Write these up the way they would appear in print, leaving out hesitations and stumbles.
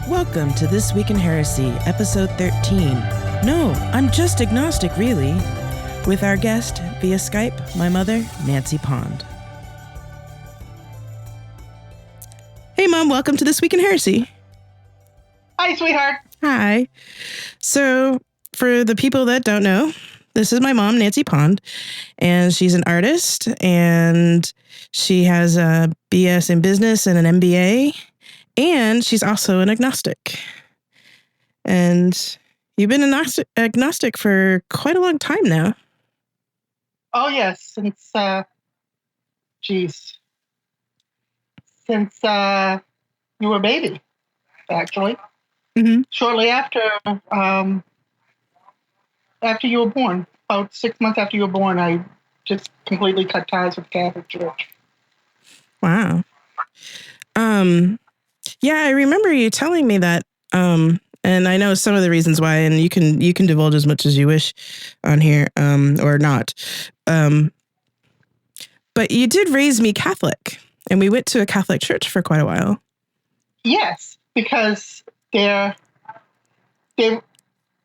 Welcome to This Week in Heresy, episode 13. No, I'm just agnostic, really. With our guest, via Skype, my mother, Nancy Pond. Hey, Mom, welcome to This Week in Heresy. Hi, sweetheart. Hi. So, for the people that don't know, this is my mom, Nancy Pond, and she's an artist, and she has a BS in business and an MBA, and she's also an agnostic. And you've been agnostic for quite a long time now. Oh, yes, since you were a baby, actually. Mm-hmm. Shortly after you were born, about 6 months after you were born, I just completely cut ties with the Catholic Church. Wow. Yeah, I remember you telling me that. And I know some of the reasons why, and you can divulge as much as you wish on here, or not. But you did raise me Catholic, and we went to a Catholic church for quite a while. Yes, because their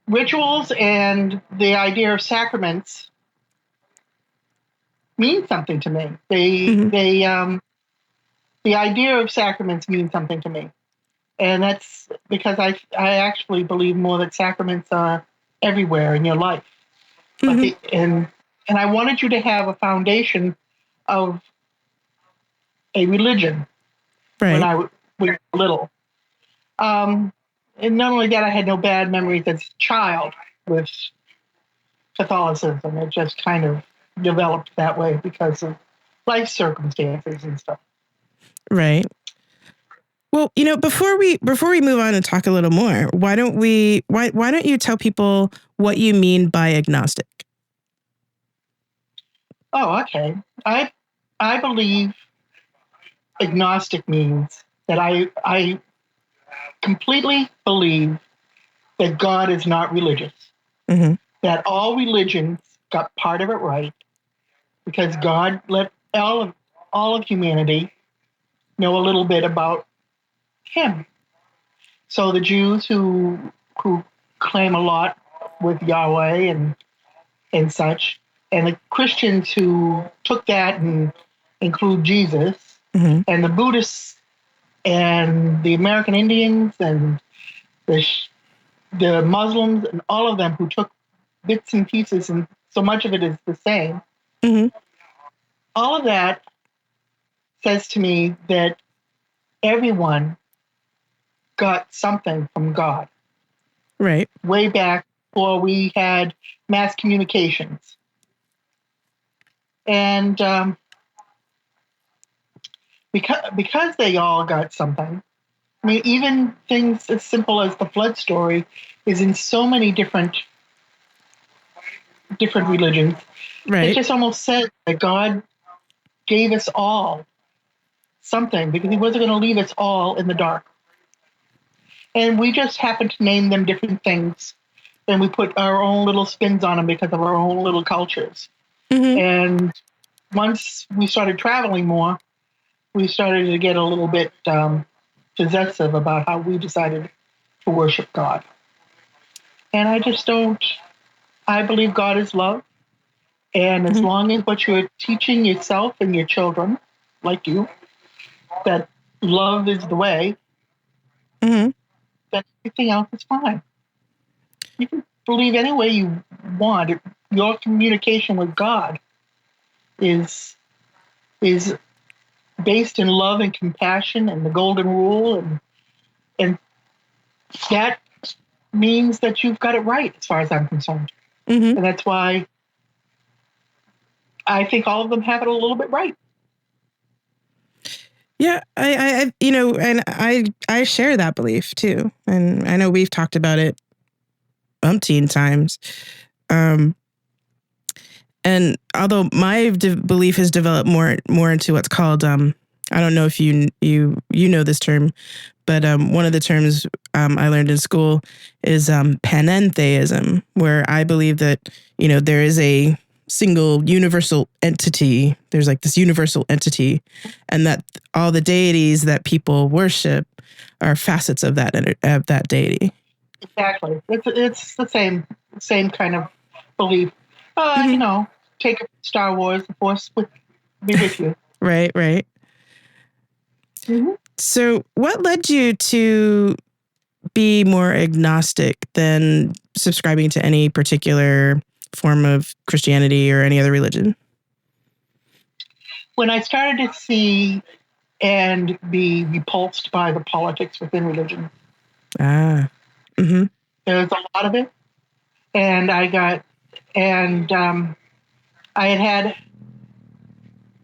rituals and the idea of sacraments mean something to me. The idea of sacraments means something to me. And that's because I actually believe more that sacraments are everywhere in your life. Mm-hmm. But and I wanted you to have a foundation of a religion when I was little. And not only that, I had no bad memories as a child with Catholicism. It just kind of developed that way because of life circumstances and stuff. Right. Well, before we move on and talk a little more, why don't you tell people what you mean by agnostic? Oh, okay. I believe agnostic means that I completely believe that God is not religious. Mm-hmm. That all religions got part of it right because God let all of humanity know a little bit about Him. So the Jews who claim a lot with Yahweh and such, and the Christians who took that and include Jesus, Mm-hmm. and the Buddhists and the American Indians and the Muslims and all of them who took bits and pieces, and so much of it is the same. Mm-hmm. All of that says to me that everyone got something from God. Right. Way back before we had mass communications. And because they all got something, I mean, even things as simple as the flood story is in so many different religions. Right. It just almost says that God gave us all something because He wasn't going to leave us all in the dark. And we just happen to name them different things. And we put our own little spins on them because of our own little cultures. Mm-hmm. And once we started traveling more, we started to get a little bit possessive about how we decided to worship God. And I believe God is love. And as long as what you're teaching yourself and your children, like you, that love is the way, Mm-hmm. then everything else is fine. You can believe any way you want. Your communication with God is based in love and compassion and the golden rule, and that means that you've got it right as far as I'm concerned. Mm-hmm. And that's why I think all of them have it a little bit right. Yeah, I share that belief too, and I know we've talked about it umpteen times. And although my belief has developed more into what's called I don't know if you know this term, but one of the terms I learned in school is panentheism, where I believe that there is a single universal entity. There's like this universal entity, and that all the deities that people worship are facets of that deity. Exactly. It's the same kind of belief. Mm-hmm. Take Star Wars, the Force be with you. Right, right. Mm-hmm. So, what led you to be more agnostic than subscribing to any particular form of Christianity or any other religion? When I started to see and be repulsed by the politics within religion, Ah. Mm-hmm. there was a lot of it, and I had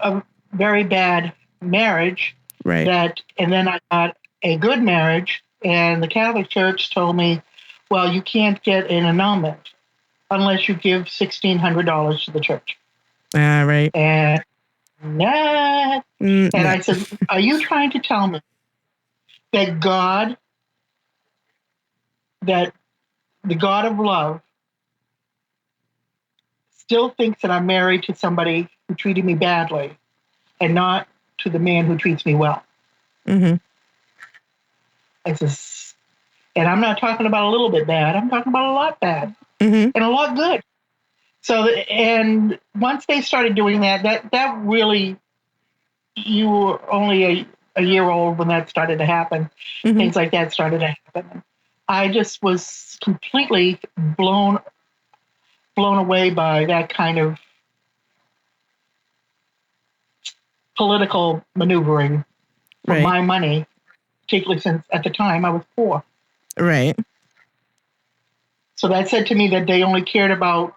a very bad marriage. Right. And then I got a good marriage, and the Catholic Church told me, well, you can't get an annulment unless you give $1,600 to the church. Ah, right. And nah. And No. I said, are you trying to tell me that that the God of love still thinks that I'm married to somebody who treated me badly and not to the man who treats me well? Mm-hmm. I says, and I'm not talking about a little bit bad. I'm talking about a lot bad Mm-hmm. and a lot good. So, and once they started doing that really, you were only a year old when that started to happen. Mm-hmm. Things like that started to happen. I just was completely blown away by that kind of political maneuvering for Right. my money, particularly since at the time I was poor. Right. So that said to me that they only cared about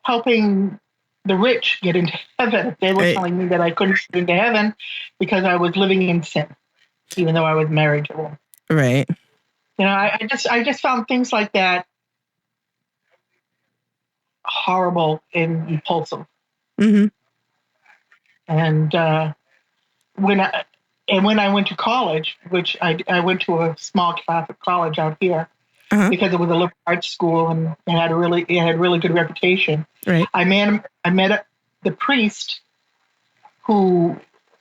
helping the rich get into heaven. They were telling me that I couldn't get into heaven because I was living in sin, even though I was married to one. Right. I just found things like that horrible and repulsive. Mm-hmm. And when I went to college, which I went to a small Catholic college out here, Uh-huh. because it was a liberal arts school and it had really good reputation. Right. I met the priest who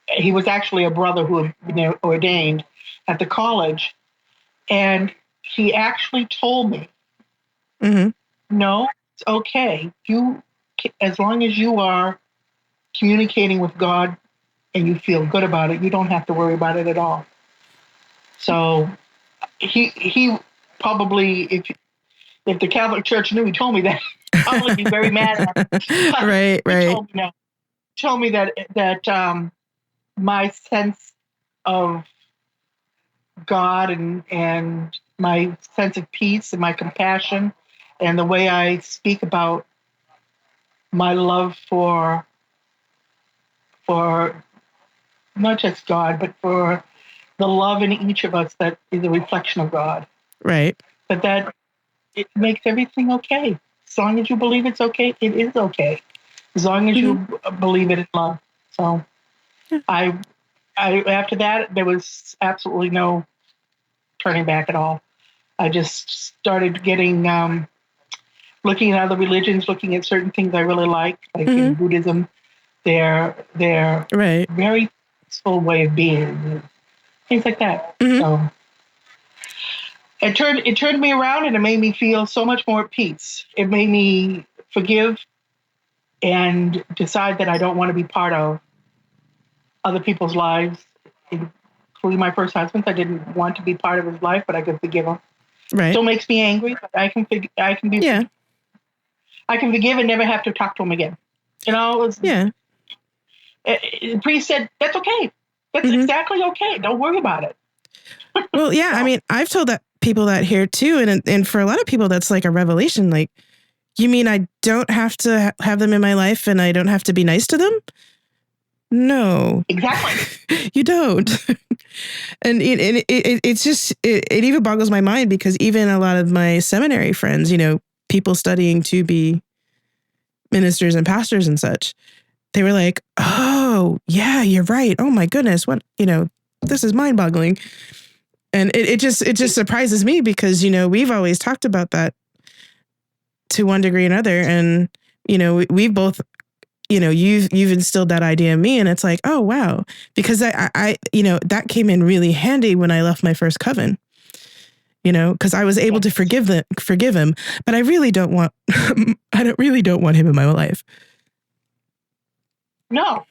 he was actually a brother who had been ordained at the college, and he actually told me, Mm-hmm. "No, it's okay. As long as you are communicating with God and you feel good about it, you don't have to worry about it at all." So he probably, if the Catholic Church knew he told me that, probably be very mad at me. Right. Right. Told me that my sense of God and my sense of peace and my compassion and the way I speak about my love for not just God, but for the love in each of us that is a reflection of God. Right. But that it makes everything okay. As long as you believe it's okay, it is okay. As long as you believe it in love. So I after that there was absolutely no turning back at all. I just started getting looking at other religions, looking at certain things I really like in Buddhism, their Right. very peaceful way of being, things like that. So it turned me around and it made me feel so much more at peace. It made me forgive and decide that I don't want to be part of other people's lives, including my first husband. I didn't want to be part of his life, but I could forgive him. Right. Still makes me angry, but I can forgive and never have to talk to him again. The priest said, that's okay. That's exactly okay. Don't worry about it. Well, yeah, I mean, I've told people that here too. And for a lot of people, that's like a revelation. Like, you mean I don't have to have them in my life and I don't have to be nice to them? No. Exactly. You don't. And it's just, it even boggles my mind because even a lot of my seminary friends, people studying to be ministers and pastors and such, they were like, oh, yeah, you're right. Oh, my goodness. What, this is mind boggling. And it just surprises me because, we've always talked about that to one degree or another. And, we've both you've instilled that idea in me, and it's like, oh wow, because I that came in really handy when I left my first coven. Because I was able to forgive him, but I really don't want I don't want him in my life. No,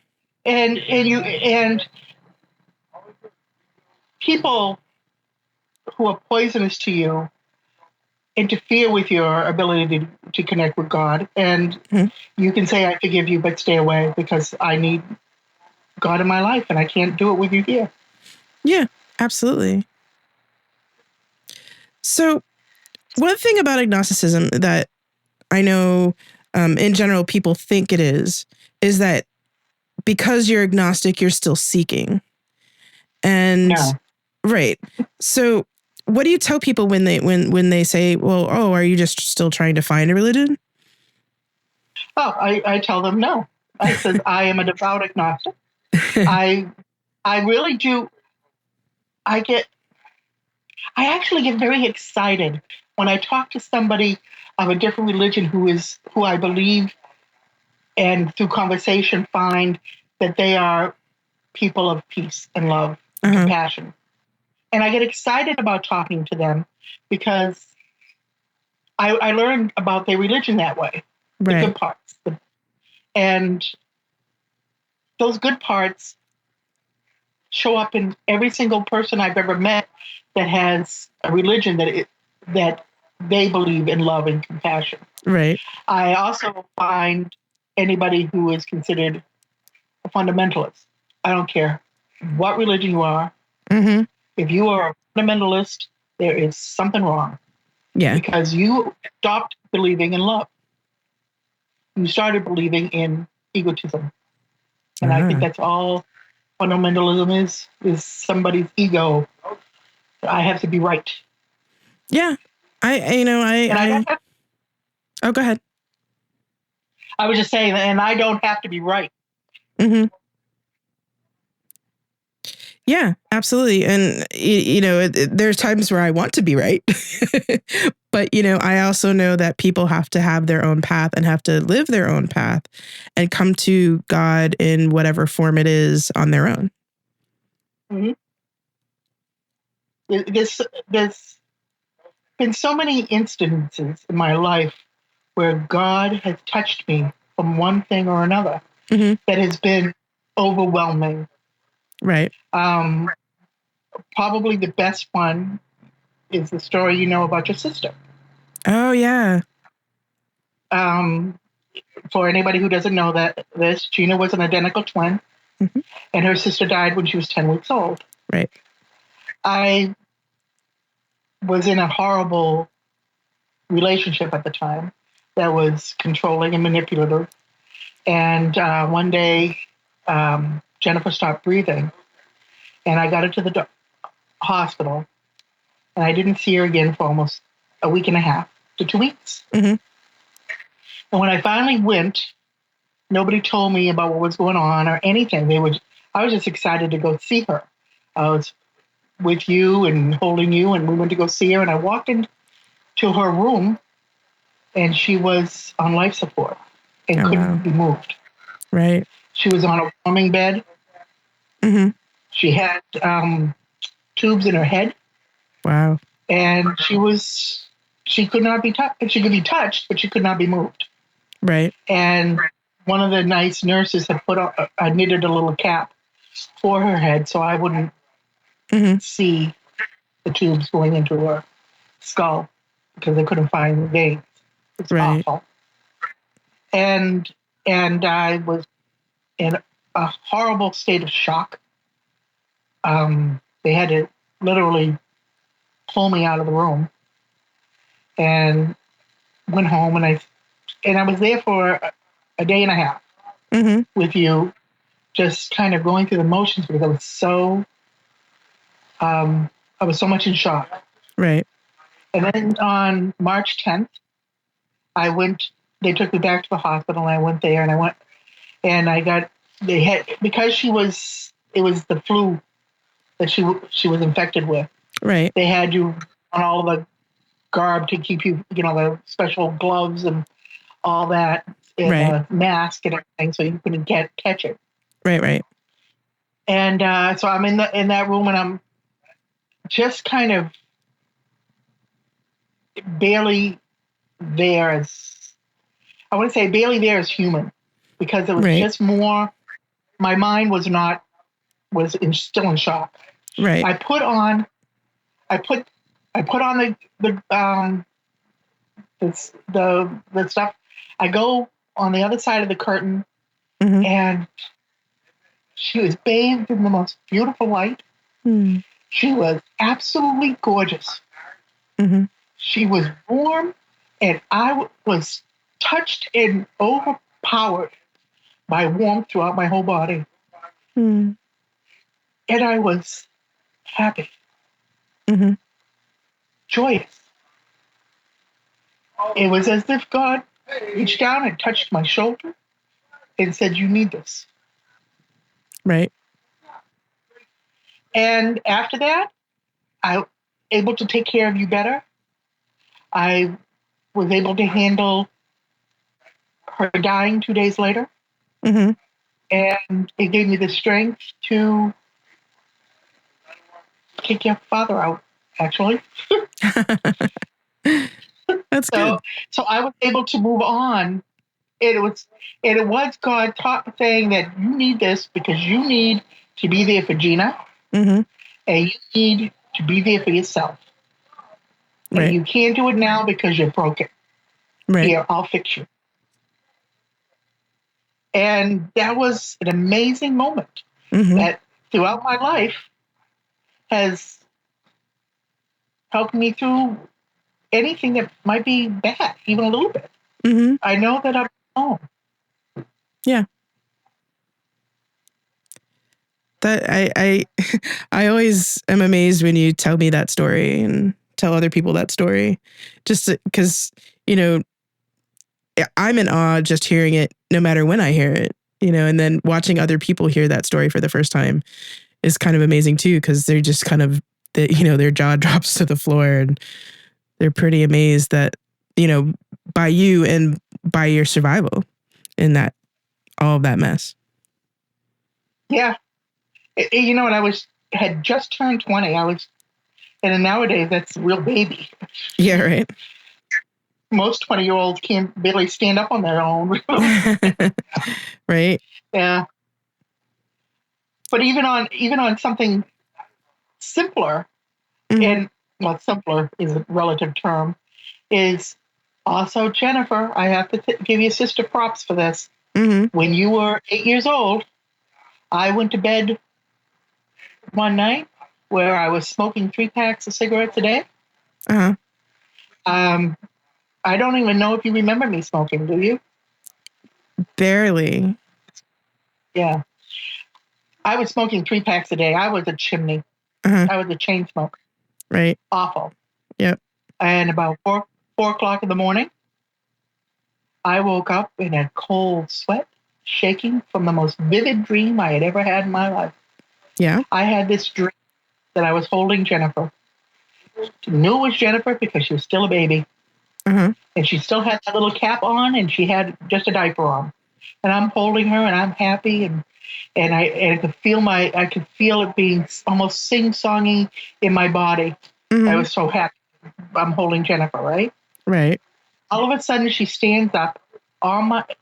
and people who are poisonous to you interfere with your ability to connect with God, and you can say, "I forgive you, but stay away because I need God in my life, and I can't do it with you here." Yeah, absolutely. So, one thing about agnosticism that I know, in general, people think it is that because you're agnostic, you're still seeking. And No. right. So, what do you tell people when they say, "Well, oh, are you just still trying to find a religion?" Oh, I tell them no. I says I am a devout agnostic. I really do. I actually get very excited when I talk to somebody of a different religion who I believe, and through conversation find that they are people of peace and love and compassion. And I get excited about talking to them because I learned about their religion that way, the good parts. And those good parts show up in every single person I've ever met that has a religion that they believe in love and compassion. Right. I also find anybody who is considered a fundamentalist. I don't care what religion you are. Mm-hmm. If you are a fundamentalist, there is something wrong. Yeah. Because you stopped believing in love. You started believing in egotism. And I think that's all fundamentalism is somebody's ego. I have to be right. Yeah. Oh, go ahead. I was just saying, and I don't have to be right. Mm-hmm. Yeah, absolutely. And, there's times where I want to be right. But, I also know that people have to have their own path and have to live their own path and come to God in whatever form it is on their own. Mm-hmm. There's been so many instances in my life where God has touched me from one thing or another that has been overwhelming. Right. Probably the best one is the story you know about your sister. Oh, yeah. For anybody who doesn't know this, Gina was an identical twin, and her sister died when she was 10 weeks old. Right. I was in a horrible relationship at the time that was controlling and manipulative. And one day, Jennifer stopped breathing, and I got her to the hospital, and I didn't see her again for almost a week and a half to 2 weeks. And when I finally went, nobody told me about what was going on or anything. I was just excited to go see her. I was with you and holding you, and we went to go see her. And I walked into her room, and she was on life support and couldn't be moved. Right. She was on a warming bed. She had tubes in her head. Wow. And she could not be touched. She could be touched, but she could not be moved. Right. And one of the nice nurses had knitted a little cap for her head so I wouldn't see the tubes going into her skull because they couldn't find the veins. It's awful. And I was in a horrible state of shock. They had to literally pull me out of the room, and went home, and I was there for a day and a half with you, just kind of going through the motions because I was so much in shock. Right. And then on March 10th, they took me back to the hospital, and I went there, and because it was the flu that she was infected with. Right. They had you on all of the garb to keep you, the special gloves and all that. in a mask and everything, so you couldn't catch it. Right. And so I'm in that room, and I'm just kind of barely there as I want to say barely there as human, because it was just more. My mind was still in shock. Right. I put on the stuff. I go on the other side of the curtain, and she was bathed in the most beautiful light. She was absolutely gorgeous. She was warm, and I was touched and overpowered by warmth throughout my whole body. And I was happy, joyous. It was as if God reached down and touched my shoulder and said, "You need this." Right. And after that, I was able to take care of you better. I was able to handle her dying 2 days later. And it gave me the strength to kick your father out, actually. That's good. So I was able to move on. It was God saying that you need this because you need to be there for Gina, and you need to be there for yourself. And you can't do it now because you're broken. Here, I'll fix you. And that was an amazing moment that throughout my life has helped me through anything that might be bad, even a little bit. I know that I'm home. Yeah. That I always am amazed when you tell me that story and tell other people that story, just because, I'm in awe just hearing it, no matter when I hear it, and then watching other people hear that story for the first time is kind of amazing too, because they're just kind of, their jaw drops to the floor and they're pretty amazed that, by you and by your survival in that, all of that mess. Yeah. When I had just turned 20, and nowadays that's a real baby. Yeah, right. Most 20-year-olds can't barely stand up on their own. Right. Yeah. But even on something simpler, and simpler is a relative term, is also Jennifer. I have to give your sister props for this. When you were 8 years old, I went to bed one night where I was smoking 3 packs of cigarettes a day. I don't even know if you remember me smoking, do you? Barely. Yeah. I was smoking 3 packs a day. I was a chimney. I was a chain smoker. Right. Awful. Yep. And about 4 o'clock in the morning, I woke up in a cold sweat, shaking from the most vivid dream I had ever had in my life. Yeah. I had this dream that I was holding Jennifer. I knew it was Jennifer because she was still a baby. And she still had that little cap on, and she had just a diaper on. And I'm holding her, and I'm happy, and I could feel it being almost sing-songy in my body. I was so happy. I'm holding Jennifer, right? Right. All of a sudden, she stands up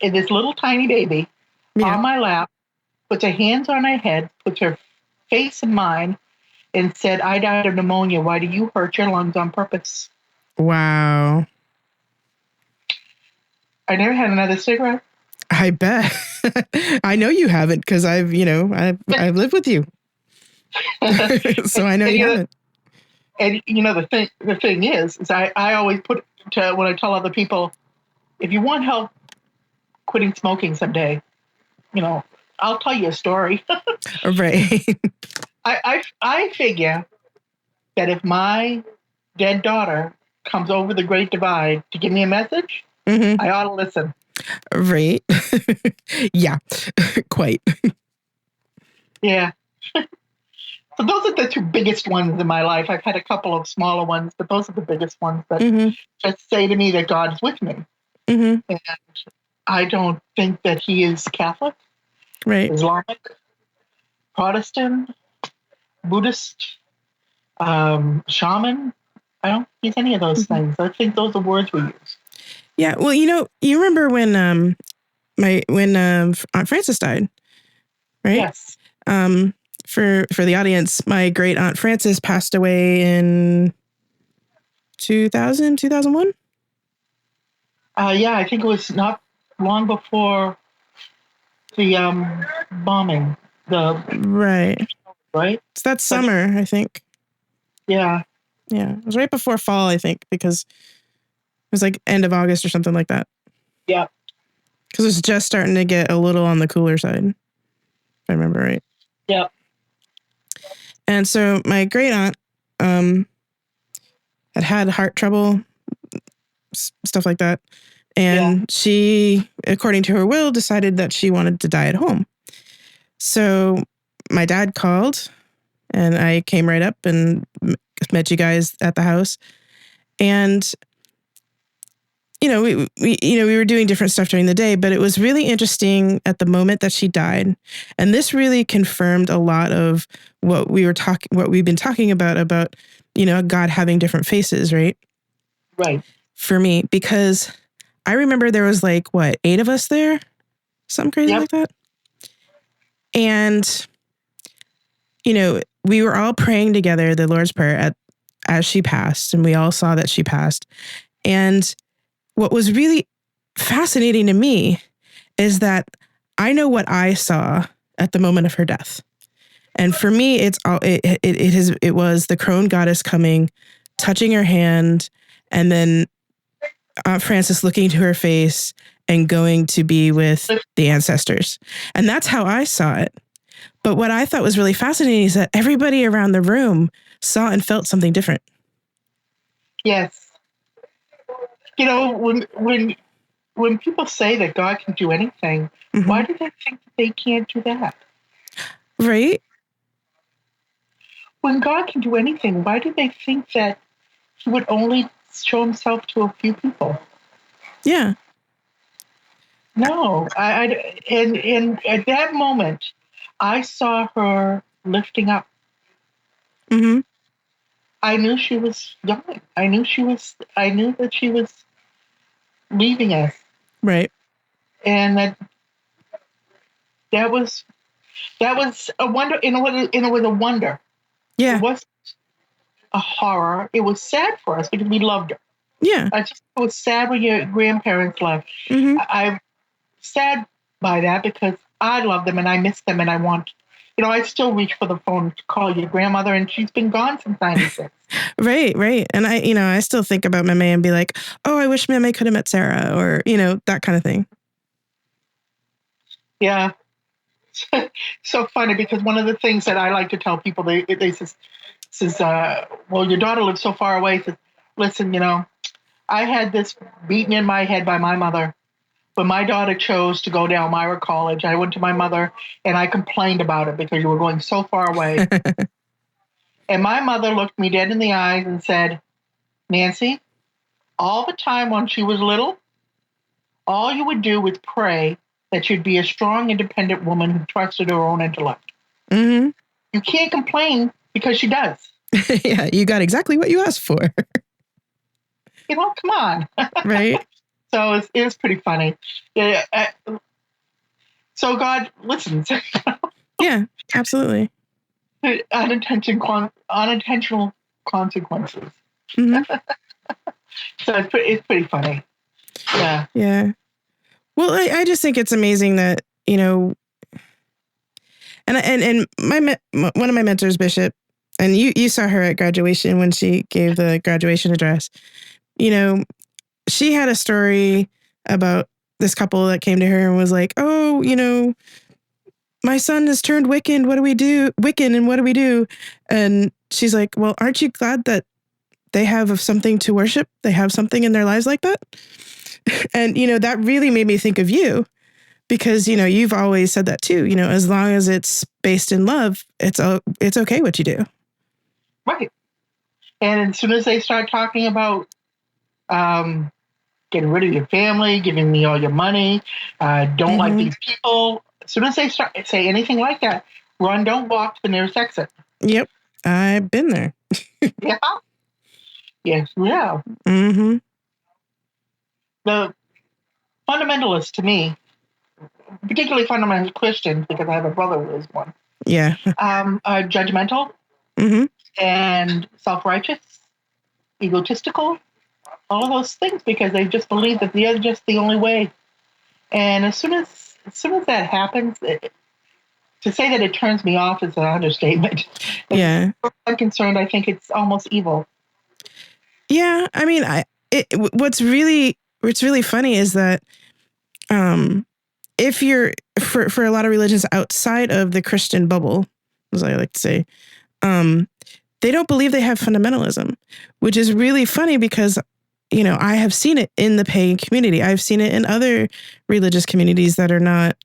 this little tiny baby on my lap, puts her hands on her head, puts her face in mine, and said, "I died of pneumonia. Why do you hurt your lungs on purpose?" Wow. I never had another cigarette. I bet. I know you haven't, because I've lived with you. So I know you haven't. And the thing is I always put when I tell other people, if you want help quitting smoking someday, I'll tell you a story. Right. I figure that if my dead daughter comes over the Great Divide to give me a message, I ought to listen. Right. Yeah. Quite. Yeah. So those are the 2 biggest ones in my life. I've had a couple of smaller ones, but those are the biggest ones that just say to me that God's with me. And I don't think that he is Catholic, Right. Islamic, Protestant, Buddhist, shaman. I don't think he's any of those things. I think those are words we use. Yeah. Well, you remember when Aunt Frances died, right? Yes. For the audience, my great Aunt Frances passed away in 2001. Yeah, I think it was not long before the bombing. Right. Right? It's that summer, I think. Yeah. Yeah. It was right before fall, I think, because it was like end of August or something like that. Yeah. Because it was just starting to get a little on the cooler side, if I remember right. Yeah. And so my great aunt had heart trouble, stuff like that. And she, according to her will, decided that she wanted to die at home. So my dad called and I came right up and met you guys at the house. And, we were doing different stuff during the day, but it was really interesting at the moment that she died. And this really confirmed a lot of what we've been talking about, God having different faces, right? Right. For me, because I remember there was 8 of us there, something crazy like that. And, we were all praying together the Lord's Prayer as she passed, and we all saw that she passed. And what was really fascinating to me is that I know what I saw at the moment of her death. And for me, it was the crone goddess coming, touching her hand, and then Aunt Frances looking to her face and going to be with the ancestors. And that's how I saw it. But what I thought was really fascinating is that everybody around the room saw and felt something different. Yes. When people say that God can do anything, why do they think that they can't do that? Right? When God can do anything, why do they think that he would only show himself to a few people? Yeah. No. And at that moment, I saw her lifting up. Mm-hmm. I knew she was going. I knew that she was leaving us. Right. And that was a wonder. It was a wonder. Yeah. It wasn't a horror. It was sad for us because we loved her. Yeah. It was sad when your grandparents left. Mm-hmm. I'm sad by that because I love them and I miss them and I want, I still reach for the phone to call your grandmother and she's been gone since 96. Right. And I still think about Meme and be like, oh, I wish Meme could have met Sarah or, that kind of thing. Yeah. So funny because one of the things that I like to tell people, they says, well, your daughter lives so far away. Says, listen, I had this beaten in my head by my mother. When my daughter chose to go to Elmira College, I went to my mother and I complained about it because you were going so far away. And my mother looked me dead in the eyes and said, Nancy, all the time when she was little, all you would do was pray that you'd be a strong, independent woman who trusted her own intellect. Mm-hmm. You can't complain because she does. Yeah, you got exactly what you asked for. Come on. Right. So it was pretty funny. Yeah. So God listens. Yeah, absolutely. Unintentional consequences. Mm-hmm. So it's pretty funny. Yeah. Yeah. Well, I just think it's amazing that, and one of my mentors, Bishop, and you saw her at graduation when she gave the graduation address. She had a story about this couple that came to her and was like, oh, my son has turned Wiccan. What do we do? Wiccan, and what do we do? And she's like, well, aren't you glad that they have something to worship? They have something in their lives like that? And, that really made me think of you because, you've always said that too, as long as it's based in love, it's okay what you do. Right. And as soon as they start talking about getting rid of your family, giving me all your money, don't like these people. As soon as they start say anything like that, run, don't walk to the nearest exit. Yep. I've been there. Yeah. Yes, we have. Mm-hmm. The fundamentalists, to me, particularly fundamentalist Christians, because I have a brother who is one, Yeah. are judgmental Mm-hmm. and self-righteous, egotistical, all of those things, because they just believe that they're just the only way. And as soon as that happens, to say that it turns me off is an understatement. Yeah. As far as I'm concerned, I think it's almost evil. Yeah. I mean, what's really funny is that if you're for a lot of religions outside of the Christian bubble, as I like to say, they don't believe they have fundamentalism, which is really funny because, I have seen it in the pagan community. I've seen it in other religious communities that are not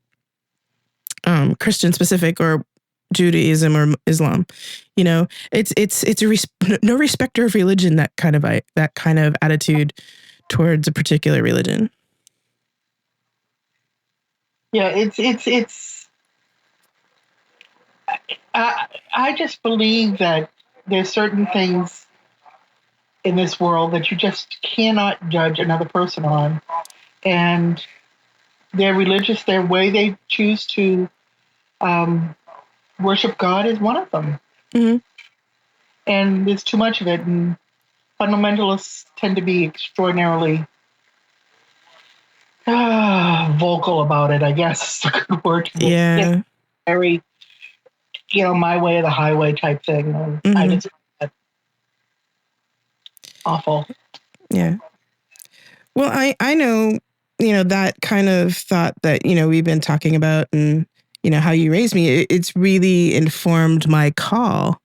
Christian specific or Judaism or Islam. It's no respecter of religion, that kind of attitude towards a particular religion. Yeah, it's. I just believe that there's certain things in this world that you just cannot judge another person on, and they're religious. Their way they choose to worship God is one of them, Mm-hmm. and there's too much of it. And fundamentalists tend to be extraordinarily vocal about it, I guess is a good word. Yeah. It's very, my way or the highway type thing. And I just, that's awful. Yeah. Well, I know, that kind of thought that, we've been talking about and, how you raised me, it's really informed my call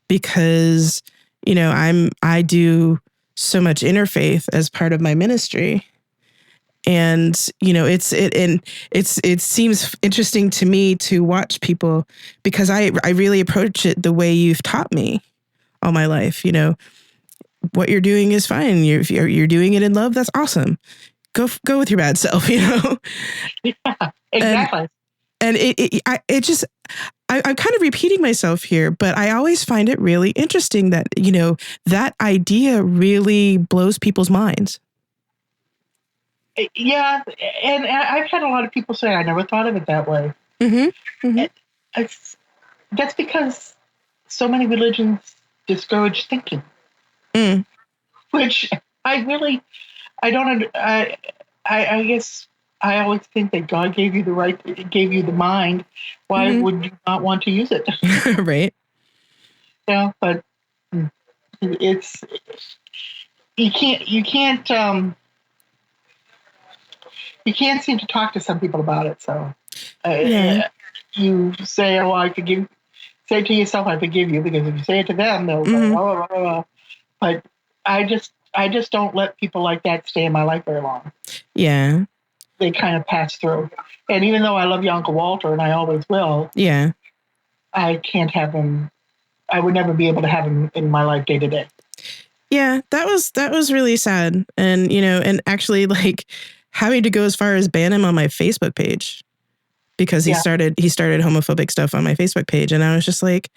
because, I do so much interfaith as part of my ministry. And, it seems interesting to me to watch people because I really approach it the way you've taught me all my life. What you're doing is fine. You're doing it in love. That's awesome. Go with your bad self, Yeah, exactly. And I'm kind of repeating myself here, but I always find it really interesting that, that idea really blows people's minds. Yeah, and I've had a lot of people say I never thought of it that way. Mm-hmm. Mm-hmm. That's because so many religions discourage thinking, which I don't. I guess I always think that God gave you the mind. Why would you not want to use it? Right. Yeah, but it's you can't seem to talk to some people about it. So you say, "Oh, I forgive." Say to yourself, "I forgive you," because if you say it to them, they'll go, "Oh, oh, oh." But I just don't let people like that stay in my life very long. Yeah. They kind of pass through. And even though I love your Uncle Walter, and I always will, yeah, I can't have him. I would never be able to have him in my life day to day. Yeah, that was really sad. And, and actually like having to go as far as ban him on my Facebook page because he started homophobic stuff on my Facebook page. And I was just like,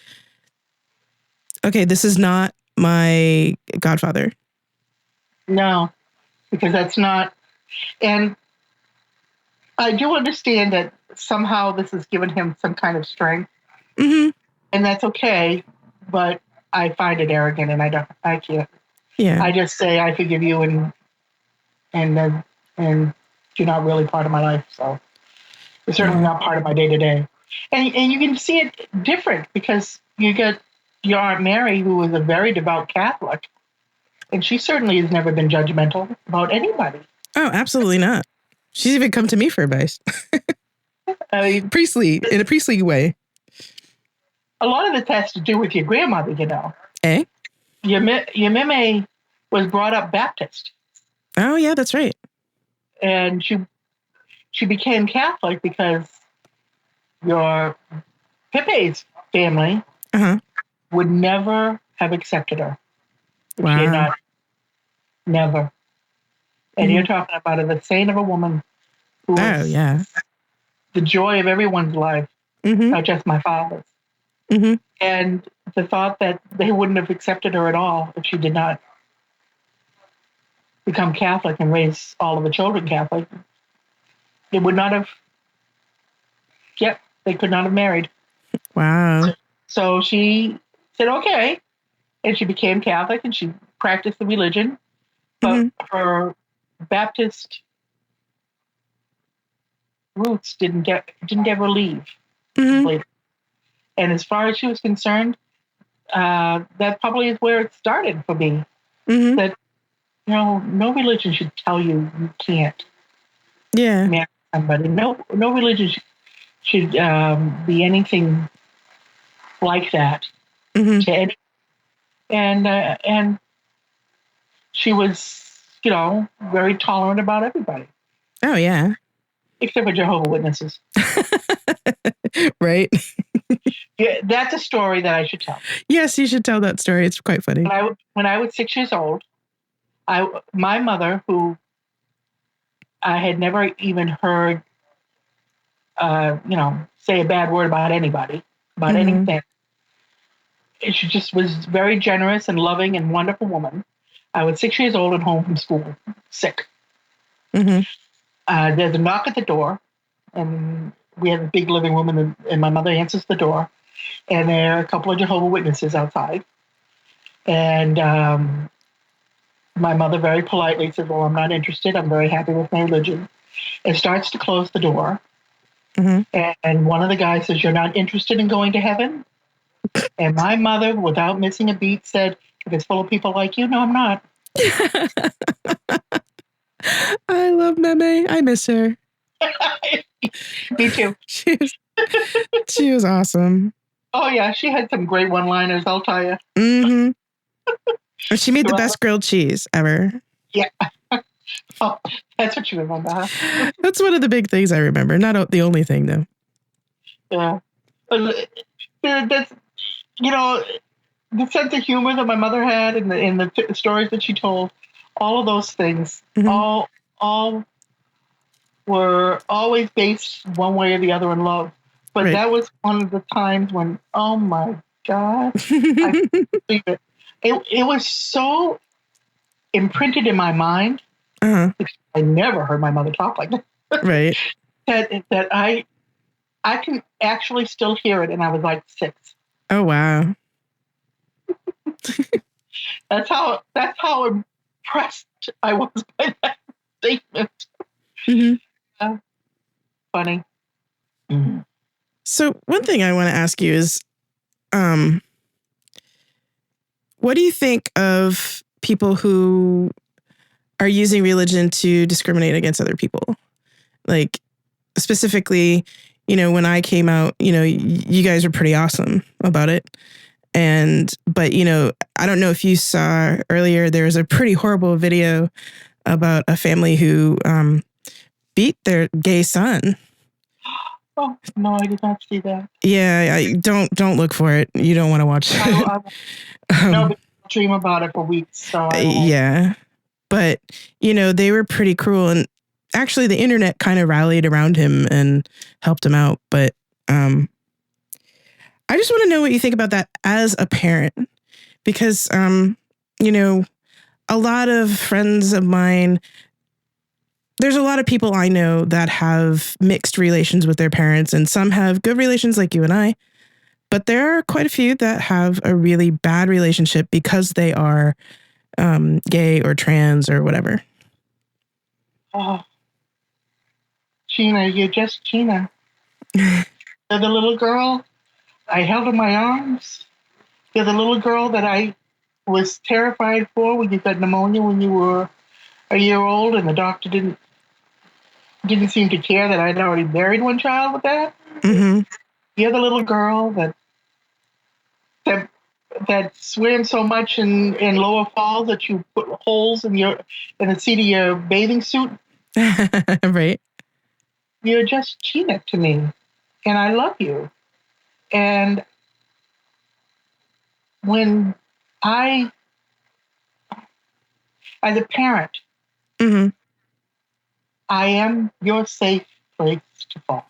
okay, this is not my godfather. No, because that's not. And I do understand that somehow this has given him some kind of strength. Mm-hmm. And that's okay. But I find it arrogant, and I can't. Yeah. I just say I forgive you, and you're not really part of my life. So you're certainly not part of my day to day. And you can see it different because you get your Aunt Mary, who was a very devout Catholic, and she certainly has never been judgmental about anybody. Oh, absolutely not. She's even come to me for advice. I mean, in a priestly way. A lot of this has to do with your grandmother, Eh? Your meme was brought up Baptist. Oh, yeah, that's right. And she became Catholic because your Pepe's family would never have accepted her. Wow. Never. And you're talking about the saint of a woman who Oh, was yeah. the joy of everyone's life, not just my father's. And the thought that they wouldn't have accepted her at all if she did not become Catholic and raise all of the children Catholic, they would not have, they could not have married. Wow. So she said, okay. And she became Catholic and she practiced the religion. But her Baptist roots didn't ever leave completely. And as far as she was concerned, that probably is where it started for me. That, no religion should tell you can't marry somebody. No religion should be anything like that to any. And she was, very tolerant about everybody. Oh, yeah. Except for Jehovah's Witnesses. Right. Yeah, that's a story that I should tell. Yes, you should tell that story. It's quite funny. When I was 6 years old, my mother, who I had never even heard, say a bad word about anybody, about anything. She just was very generous and loving and wonderful woman. I was 6 years old and home from school, sick. There's a knock at the door, and we have a big living room, and my mother answers the door, and there are a couple of Jehovah's Witnesses outside. And my mother very politely says, well, I'm not interested. I'm very happy with my religion. And starts to close the door. And one of the guys says, you're not interested in going to heaven? And my mother, without missing a beat, said, if it's full of people like you, no, I'm not. I love Meme. I miss her. Me too. She was awesome. Oh, yeah. She had some great one-liners, I'll tell you. She made the best grilled cheese ever. Yeah. Oh, that's what you remember, huh? That's one of the big things I remember. Not the only thing, though. Yeah. That's, the sense of humor that my mother had and the stories that she told, all of those things, all were always based one way or the other in love. But that was one of the times when, oh my God, I couldn't believe it. It was so imprinted in my mind. I never heard my mother talk like that. Right. that I can actually still hear it, and I was like 6. Oh wow. That's how impressed I was by that statement. Funny. So one thing I want to ask you is, what do you think of people who are using religion to discriminate against other people? Like specifically, when I came out, you guys were pretty awesome about it. But I don't know if you saw earlier, there was a pretty horrible video about a family who beat their gay son. Oh no, I did not see that. Yeah, don't look for it. You don't want to watch it. No, but I'll dream about it for weeks. So yeah, but they were pretty cruel, and actually the internet kind of rallied around him and helped him out. But I just want to know what you think about that as a parent, because a lot of friends of mine, there's a lot of people I know that have mixed relations with their parents, and some have good relations like you and I, but there are quite a few that have a really bad relationship because they are gay or trans or whatever. Oh, Gina, you're just Gina. You're the little girl I held in my arms. You're the little girl that I was terrified for when you got pneumonia when you were a year old, and the doctor didn't seem to care that I'd already buried one child with that. You're the little girl that swam so much in Lower Falls that you put holes in the seat of your bathing suit. Right. You're just Gina to me, and I love you. And when I, as a parent, I am your safe place to fall.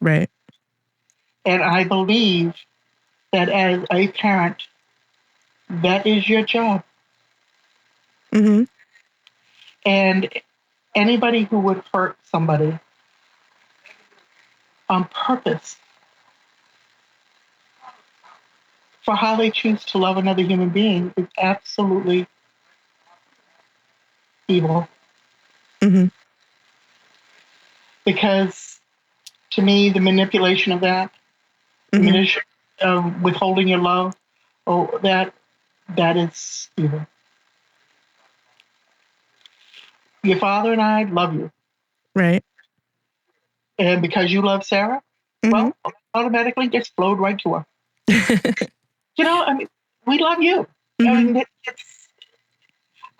Right. And I believe that as a parent, that is your job. Mm-hmm. And anybody who would hurt somebody on purpose for how they choose to love another human being is absolutely evil. Mm-hmm. Because to me, the manipulation of that, the Mm-hmm. withholding your love, oh, that is evil. Your father and I love you. Right. And because you love Sarah, Mm-hmm. well, automatically just flowed right to her. I mean, we love you. I Mm-hmm. mean,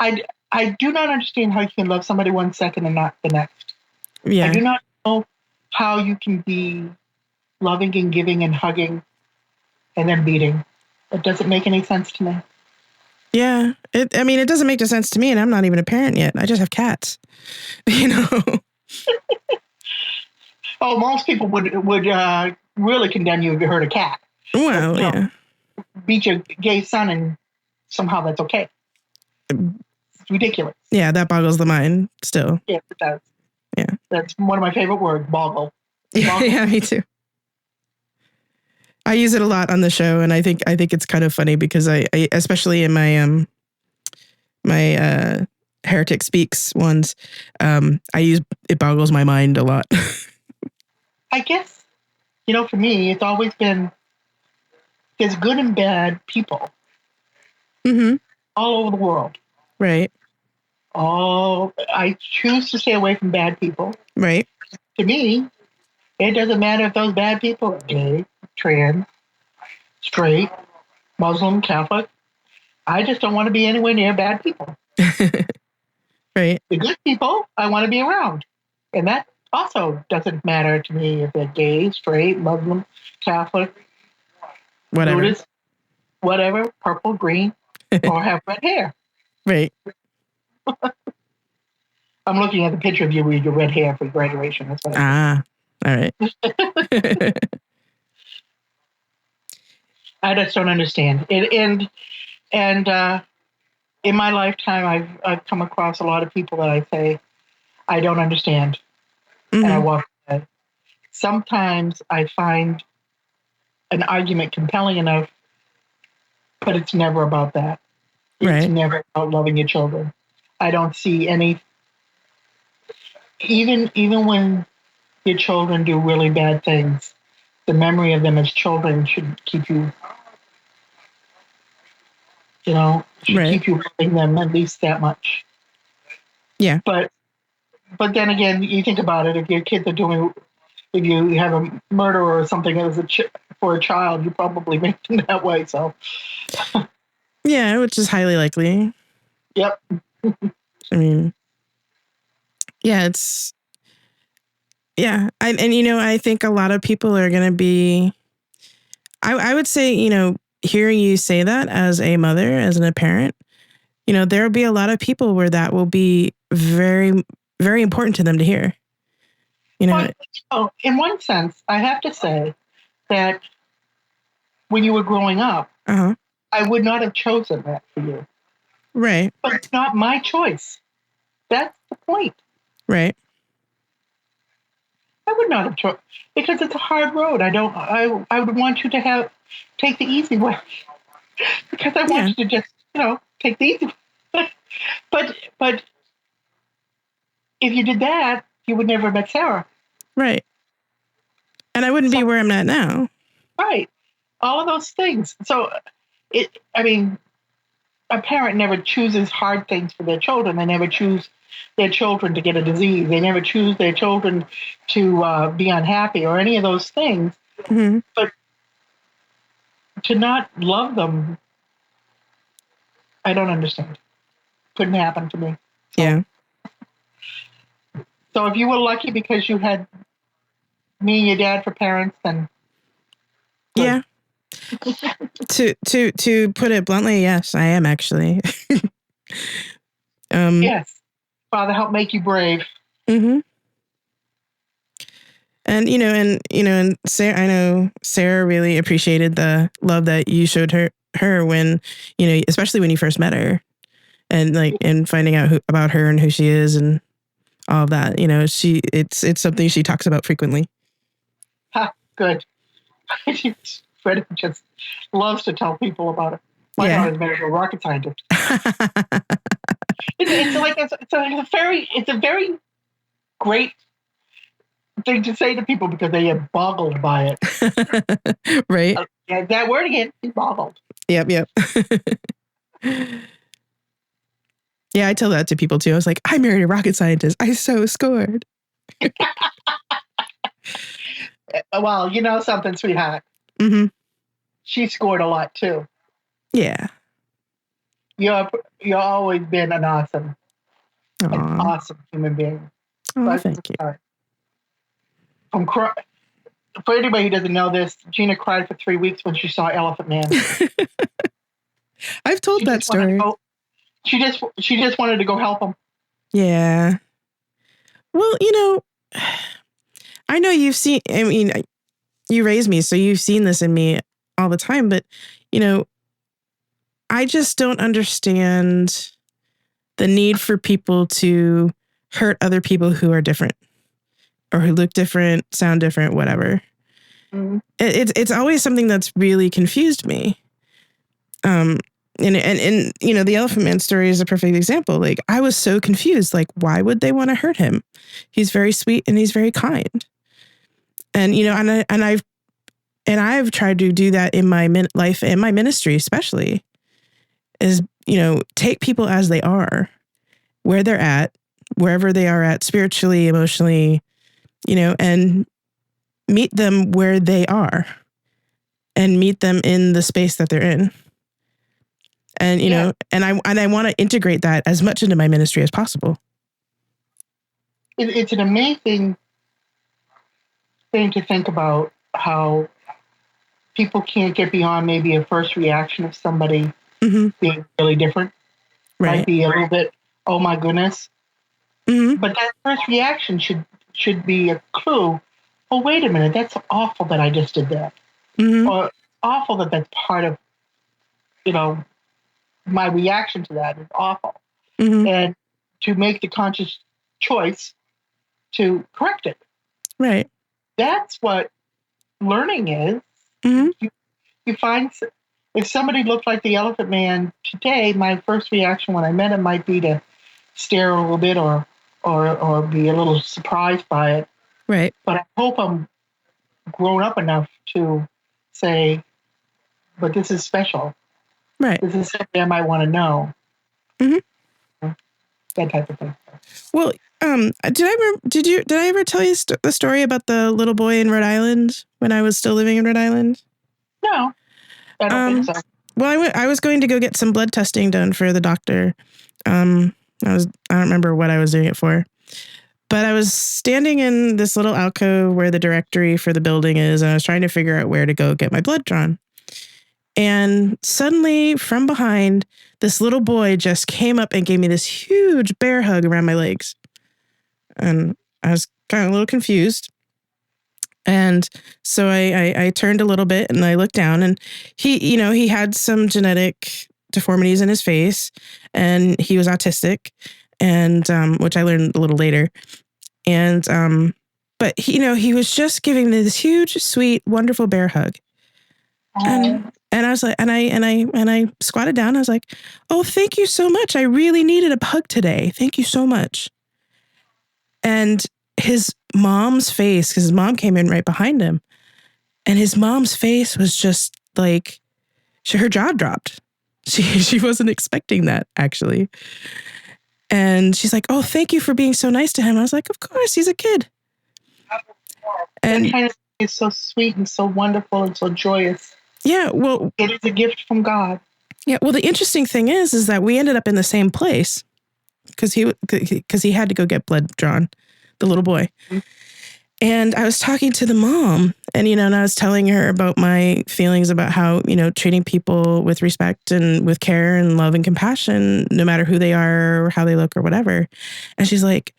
I, I do not understand how you can love somebody 1 second and not the next. I Yeah. do not know how you can be loving and giving and hugging and then beating. It doesn't make any sense to me. Yeah. It doesn't make sense to me, and I'm not even a parent yet. I just have cats. Oh, most people would really condemn you if you hurt a cat. But Well, yeah. beat your gay son and somehow that's okay. It's ridiculous. Yeah, that boggles the mind still. Yes, it does. Yeah. That's one of my favorite words, boggle. Boggle. Yeah, me too. I use it a lot on the show, and I think it's kind of funny because I especially in my my Heretic Speaks ones, I use it boggles my mind a lot. I guess, for me, it's always been there's good and bad people Mm-hmm. all over the world. Right. I choose to stay away from bad people. Right. To me, it doesn't matter if those bad people are gay, trans, straight, Muslim, Catholic. I just don't want to be anywhere near bad people. Right. The good people, I want to be around. And that also doesn't matter to me if they're gay, straight, Muslim, Catholic, Whatever. Buddhist, whatever, purple, green, or have red hair. Right. I'm looking at the picture of you with your red hair for graduation. That's what all right. I just don't understand it. And in my lifetime, I've come across a lot of people that I say I don't understand, and I Mm-hmm. walk away. Sometimes I find an argument compelling enough, but it's never about that. It's Right. never about loving your children. I don't see any. Even when your children do really bad things, the memory of them as children should keep you. Should Right. keep you loving them at least that much. Yeah. But then again, you think about it. If your kids are doing, if you have a murder or something as for a child, you probably make them that way. So, Yeah, which is highly likely. yep. I mean, yeah, I think a lot of people are going to be, I would say, hearing you say that as a mother, as a parent, there will be a lot of people where that will be very, very important to them to hear. Well, in one sense, I have to say that when you were growing up, Uh-huh. I would not have chosen that for you. Right. But it's not my choice. That's the point. Right. I would not have chosen because it's a hard road. I would want you to take the easy way because I want you to just take the easy way. but if you did that, you would never have met Sarah. Right. And I wouldn't be where I'm at now. Right. All of those things. So a parent never chooses hard things for their children. They never choose their children to get a disease. They never choose their children to be unhappy or any of those things. Mm-hmm. But to not love them, I don't understand. Couldn't happen to me. So, Yeah. So if you were lucky because you had me and your dad for parents, then good. Yeah. To put it bluntly, yes, I am actually. Yes. Father, help make you brave. Mm-hmm. And Sarah, I know Sarah really appreciated the love that you showed her when, especially when you first met her, and finding out about her and who she is and all of that. It's something she talks about frequently. Good. Freddie just loves to tell people about it. My daughter's married to a rocket scientist. It's a very great thing to say to people because they get boggled by it. Right. That word again, boggled. Yep. Yeah, I tell that to people too. I was like, I married a rocket scientist. I so scored. Well, you know something, sweetheart. Mm-hmm. She scored a lot too. Yeah. You're always been an awesome human being. Oh, thank you. For anybody who doesn't know this, Gina cried for 3 weeks when she saw Elephant Man. I've told that story. She just wanted to go help him. Yeah. Well, I know you've seen. I mean, you raised me, so you've seen this in me all the time. But I just don't understand the need for people to hurt other people who are different or who look different, sound different, whatever. Mm-hmm. It's always something that's really confused me. And the Elephant Man story is a perfect example. Like, I was so confused. Like, why would they want to hurt him? He's very sweet and he's very kind. And I've tried to do that in my life and my ministry, especially, is take people as they are, where they're at, wherever they are at, spiritually, emotionally, and meet them where they are, and meet them in the space that they're in. And, and I want to integrate that as much into my ministry as possible. It's an amazing thing to think about how people can't get beyond maybe a first reaction of somebody being really different. Right. Might be a little bit, oh my goodness. Mm-hmm. But that first reaction should be a clue. Oh, wait a minute, that's awful that I just did that. Mm-hmm. Or awful that that's part of, my reaction to that is awful. Mm-hmm. And to make the conscious choice to correct it. Right. That's what learning is. Mm-hmm. You find, if somebody looked like the Elephant Man today, my first reaction when I met him might be to stare a little bit or be a little surprised by it. Right. But I hope I'm grown up enough to say, but this is special. Right. This is something I might want to know. Mm-hmm. That type of thing. Well, did I ever tell you the story about the little boy in Rhode Island when I was still living in Rhode Island? No, I don't think so. Well, I was going to go get some blood testing done for the doctor. I don't remember what I was doing it for, but I was standing in this little alcove where the directory for the building is, and I was trying to figure out where to go get my blood drawn. And suddenly, from behind, this little boy just came up and gave me this huge bear hug around my legs. And I was kind of a little confused. And so I turned a little bit and I looked down, and he had some genetic deformities in his face, and he was autistic, and which I learned a little later. And but he was just giving me this huge, sweet, wonderful bear hug. And I was like, and I squatted down. I was like, oh, thank you so much. I really needed a hug today. Thank you so much. And his mom's face, because his mom came in right behind him, and his mom's face was just like, her jaw dropped. She wasn't expecting that, actually. And she's like, oh, thank you for being so nice to him. I was like, of course, he's a kid. And kind of is so sweet and so wonderful and so joyous. Yeah, well, it is a gift from God. Yeah, well, the interesting thing is that we ended up in the same place because he had to go get blood drawn, the little boy. Mm-hmm. And I was talking to the mom, and and I was telling her about my feelings about how treating people with respect and with care and love and compassion, no matter who they are or how they look or whatever. And she's like,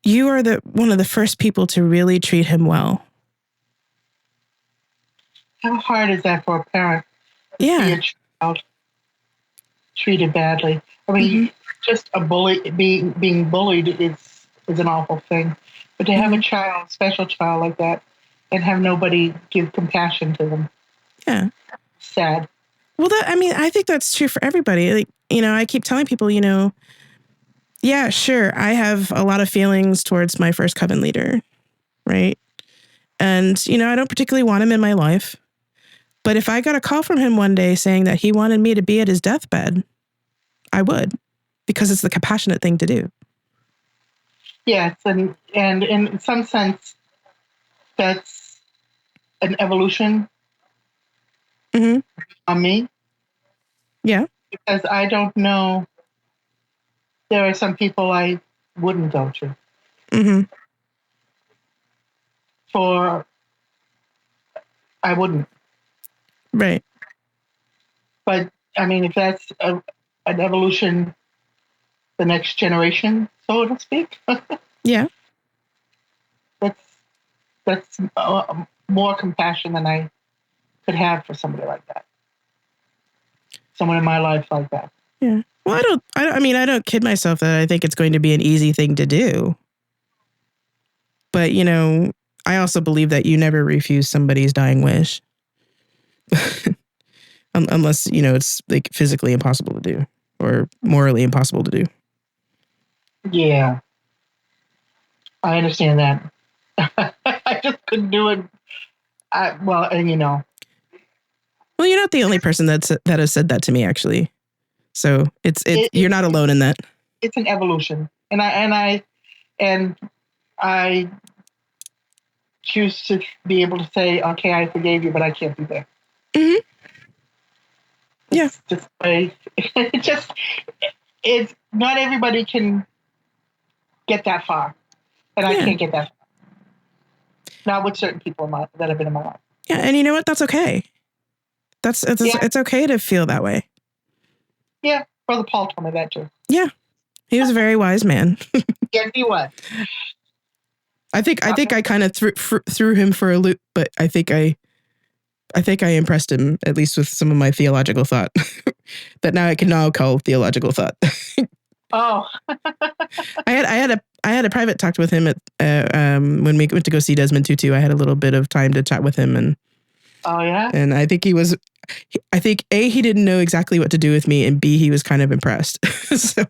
you are one of the first people to really treat him well. How hard is that for a parent to see a child treated badly? I mean, just a bully being bullied is an awful thing, but to have a child, special child like that, and have nobody give compassion to them, sad. Well, I think that's true for everybody. Like, I keep telling people, yeah, sure, I have a lot of feelings towards my first coven leader, right? And I don't particularly want him in my life. But if I got a call from him one day saying that he wanted me to be at his deathbed, I would, because it's the compassionate thing to do. Yes, and in some sense, that's an evolution on me. Yeah. Because I don't know, there are some people I wouldn't go to. I wouldn't. Right. But I mean, if that's an evolution, the next generation, so to speak. Yeah. That's more compassion than I could have for somebody like that. Someone in my life like that. Yeah. Well, I don't kid myself that I think it's going to be an easy thing to do. But, I also believe that you never refuse somebody's dying wish. Unless, it's like physically impossible to do or morally impossible to do. Yeah. I understand that. I just couldn't do it. Well, and Well, you're not the only person that has said that to me, actually. So you're not alone in that. It's an evolution, and I choose to be able to say, okay, I forgave you, but I can't be there. It's it's not everybody can get that far, and I can't get that far. Not with certain people that have been in my life. Yeah, and you know what? That's okay. It's okay to feel that way. Yeah, Brother Paul told me that too. Yeah, he was a very wise man. Yes, he was. I think I kind of threw him for a loop, but I think I impressed him, at least with some of my theological thought that now I can now call theological thought. Oh, I had a private talk with him at when we went to go see Desmond Tutu. I had a little bit of time to chat with him, and and I think A, he didn't know exactly what to do with me, and B, he was kind of impressed. So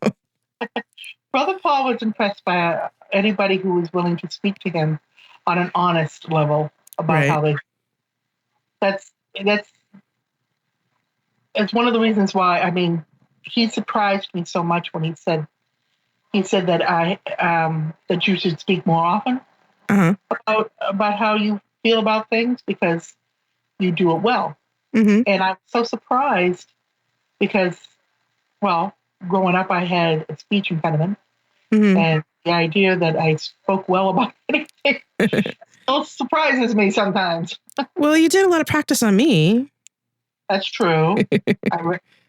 Brother Paul was impressed by anybody who was willing to speak to him on an honest level about how they. It's one of the reasons why. I mean, he surprised me so much when he said that that you should speak more often about how you feel about things because you do it well. And I'm so surprised because, well, growing up, I had a speech impediment, and the idea that I spoke well about anything still surprises me sometimes. Well, you did a lot of practice on me. That's true.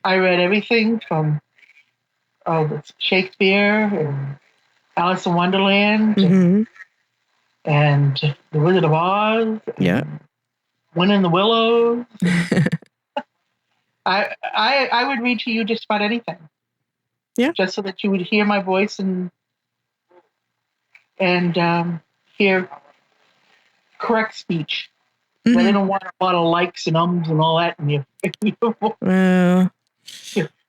I read everything from Shakespeare and Alice in Wonderland and The Wizard of Oz. Yeah. Wind in the Willows. I would read to you just about anything. Yeah. Just so that you would hear my voice and hear correct speech. I didn't want a lot of likes and ums and all that in you. Well,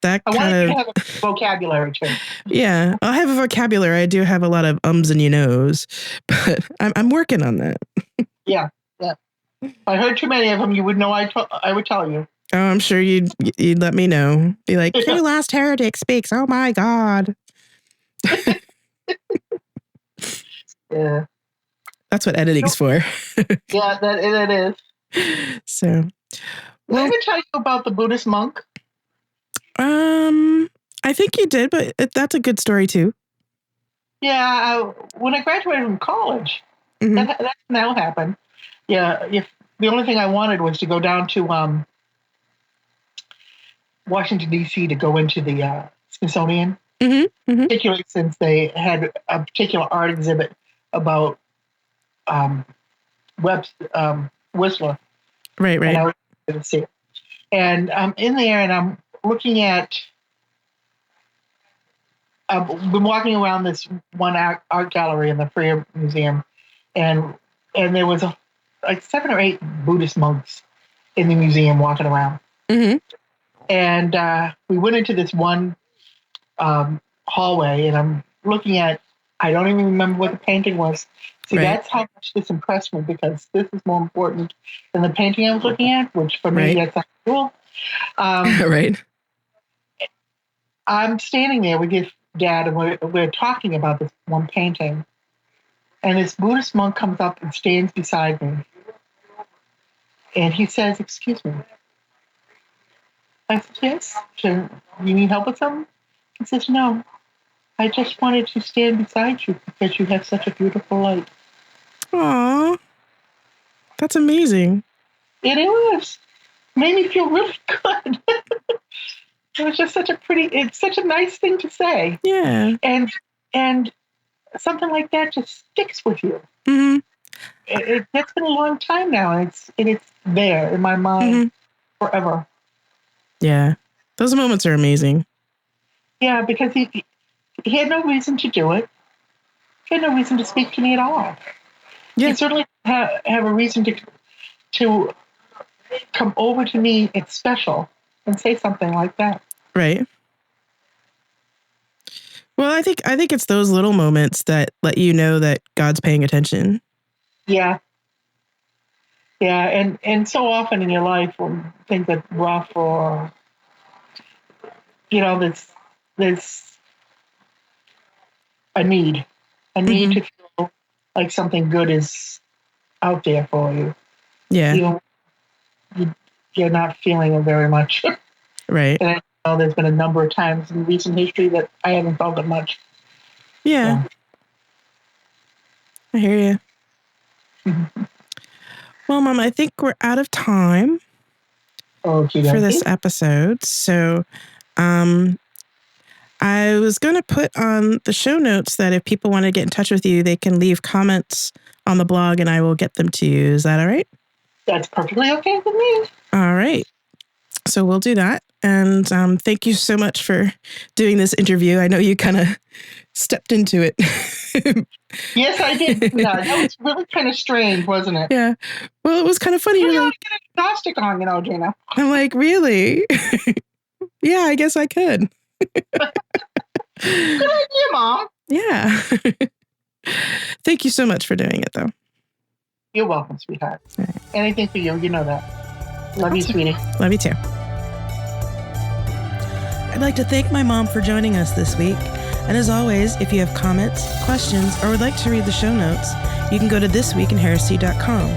that I kind wanted of you to have a vocabulary too. Yeah, I have a vocabulary. I do have a lot of ums and you knows, but I'm working on that. Yeah. If I heard too many of them, you would know I would tell you. Oh, I'm sure you'd let me know. Be like, "Who last heretic speaks? Oh my God." Yeah. That's what editing's for. Yeah, that is. So, Did I ever tell you about the Buddhist monk? I think you did, but that's a good story too. Yeah, when I graduated from college, that now happened. Yeah, the only thing I wanted was to go down to Washington D.C. to go into the Smithsonian. particularly since they had a particular art exhibit about Whistler. Right. And I was able to see it. And I'm in there and I'm looking at, I've been walking around this one art gallery in the Freer Museum, and there was like 7 or 8 Buddhist monks in the museum walking around. And we went into this one hallway, and I'm looking at, I don't even remember what the painting was. See, that's how much this impressed me, because this is more important than the painting I was looking at, which for me, that's not cool. Right. I'm standing there with his dad, and we're talking about this one painting. And this Buddhist monk comes up and stands beside me. And he says, "Excuse me." I said, "Yes. So you need help with something?" He says, "No. I just wanted to stand beside you because you have such a beautiful light." Aw. That's amazing. And it was. Made me feel really good. It was just it's such a nice thing to say. Yeah. And something like that just sticks with you. That's been a long time now, and it's there in my mind forever. Yeah. Those moments are amazing. Yeah, because he had no reason to do it. He had no reason to speak to me at all. Yeah. He certainly have a reason to come over to me. It's special, and say something like that. Right. Well, I think it's those little moments that let you know that God's paying attention. Yeah. Yeah, and so often in your life when things are rough, or there's a need to feel like something good is out there for you. Yeah. You're not feeling it very much. Right. And I know there's been a number of times in recent history that I haven't felt it much. Yeah. I hear you. Well, Mom, I think we're out of time for this episode. So I was going to put on the show notes that if people want to get in touch with you, they can leave comments on the blog and I will get them to you. Is that all right? That's perfectly okay with me. All right. So we'll do that. And thank you so much for doing this interview. I know you kind of stepped into it. Yes, I did. Yeah, that was really kind of strange, wasn't it? Yeah. Well, it was kind of funny. You're like, get Agnostic on, Gina. I'm like, really? Yeah, I guess I could. Good idea, Mom. Yeah. Thank you so much for doing it, though. You're welcome, sweetheart. Right. Anything for you. You know that. Love you, sweetie. Love you, too. I'd like to thank my mom for joining us this week. And as always, if you have comments, questions, or would like to read the show notes, you can go to thisweekinheresy.com.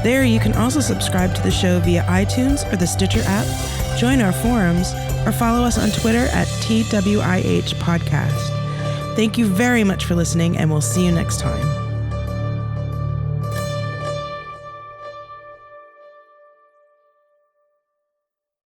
There you can also subscribe to the show via iTunes or the Stitcher app, join our forums, or follow us on Twitter at TWIH Podcast. Thank you very much for listening, and we'll see you next time.